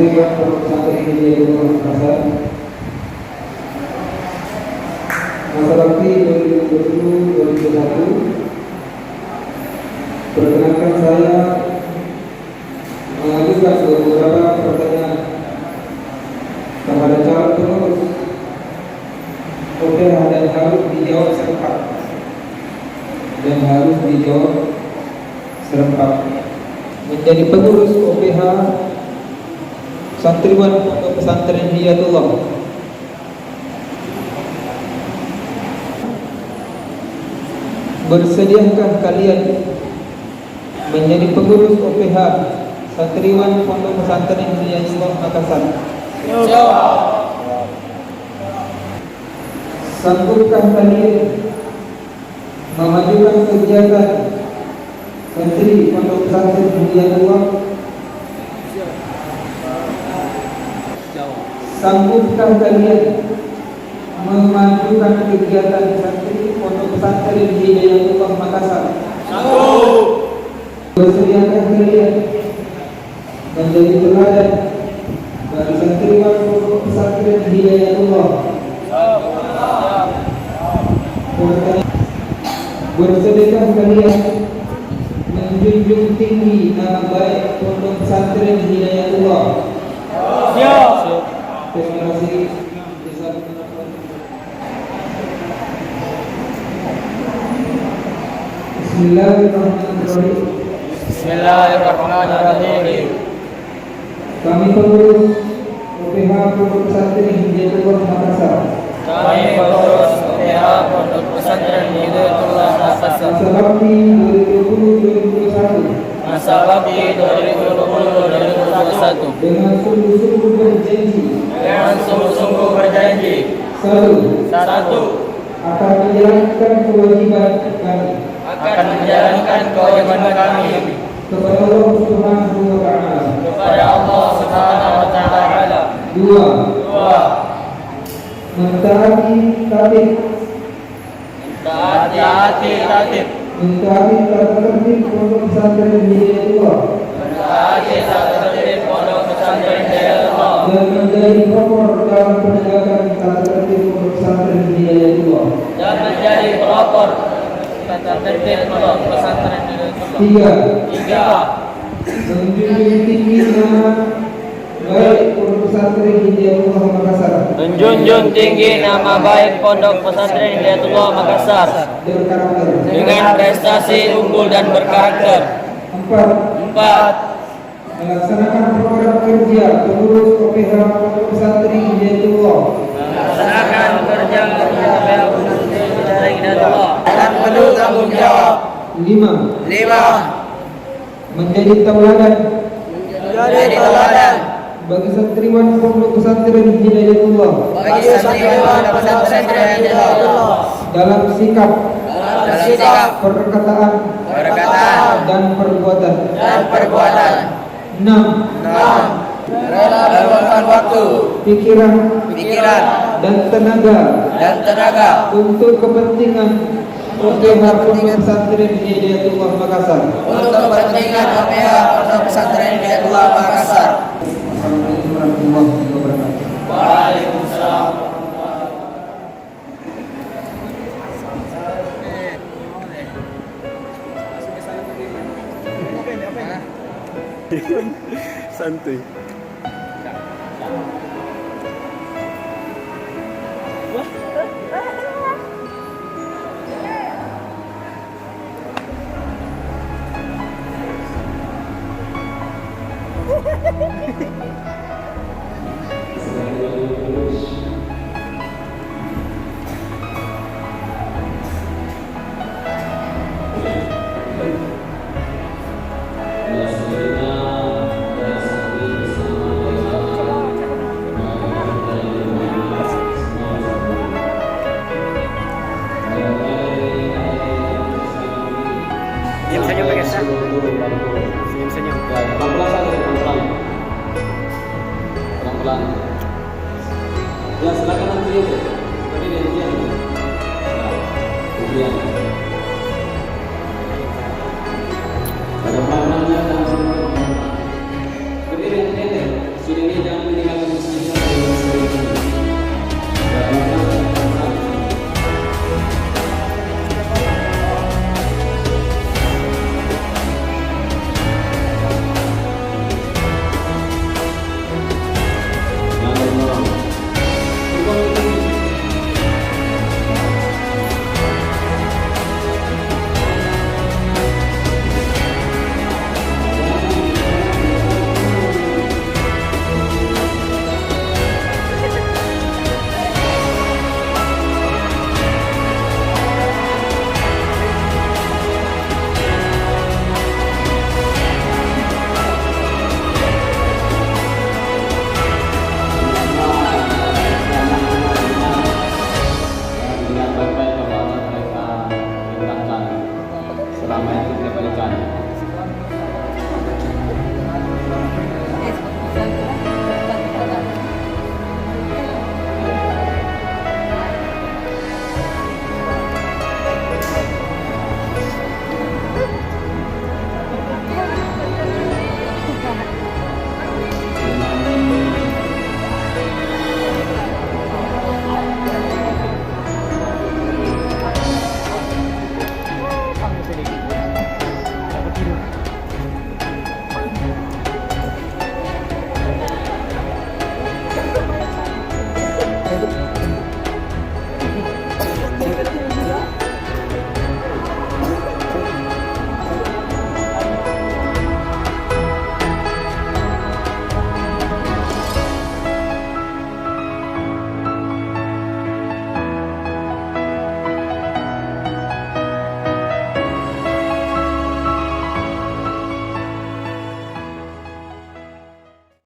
Santriwan Pondok Pesantren Hidayatullah Makassar, masa bakti 2020-2021. Perkenalkan saya mengajukan beberapa pertanyaan kepada calon pengurus OPH dan harus dijawab serempak. Menjadi pengurus OPH Santriwan Pondok Pesantren Hidayatullah, bersediakah kalian menjadi pengurus OPH Santriwan Pondok Pesantren Hidayatullah Makassar? Sanggupkah kalian memajukan kegiatan Santri Pondok Pesantren Hidayatullah? Sanggupkah kalian memajukan kegiatan Santri Pondok Pesantren Hidayatullah Makassar? Sanggup. Bersediakah kalian menjadi teladan bagi santriwan Pondok Pesantren Hidayatullah? Bersediakah kalian menjunjung tinggi nama baik Pondok Pesantren Hidayatullah? Siap. Terima kasih. Bismillahirrahmanirrahim. Bismillahirrahmanirrahim. Kami pengurus OPH Pondok Pesantren Hidayatullah Makassar, Kami pengurus OPH Pondok Pesantren Hidayatullah Makassar, masa bakti 2020-2021, masa bakti 2020-2021, dengan sungguh-sungguh berjanji satu, akan menjalankan kewajiban kami akan menjalankan kewajiban kami kepada Allah Subhanahu wa Ta'ala. kepada Allah Subhanahu wa Ta'ala. Dua, Dua, mentaati tatib taati mentaati tata tertib Pondok Pesantren Hidayatullah tata tertib Pondok Pesantren Hidayatullah dan menjadi pelopor dalam penegakan tata tertib Pondok Pesantren Hidayatullah. dan menjadi pelopor tata tertib Pondok Pesantren Hidayatullah. Tiga, Tiga, menjunjung tinggi nama baik Pondok Pesantren Hidayatullah Makassar menjunjung tinggi nama baik Pondok Pesantren Hidayatullah Makassar berkarakter. dengan prestasi unggul dan berkarakter. Empat, melaksanakan program kerja pengurus OPH Pondok Pesantren Hidayatullah Melaksanakan kerja Hidayatullah dan penuh tanggung jawab. Lima, menjadi tauladan Jadi teladan bagi santriwan Pondok Pesantren Hidayatullah bagi santriwan pesantren Hidayatullah dalam sikap, dalam sikap, perkataan, dan perbuatan. Enam, rela meluangkan waktu, pikiran, pikiran, dan tenaga untuk kepentingan OPH Pondok Pesantren Hidayatullah Makassar. untuk kepentingan OPH Pondok Pesantren Hidayatullah Makassar. Assalamualaikum warahmatullahi wabarakatuh. Waalaikumsalam. Santuy. Senyum senyum pakai sa. Senyum senyum. Pelan-pelan saja, pelan-pelan. Pelan-pelan. Ya, silakan nanti aja. Tadi gantian. Nah, kemudian. Ada pelan-pelannya dan berdiri nanti. Sini nih. selama itu kita berikan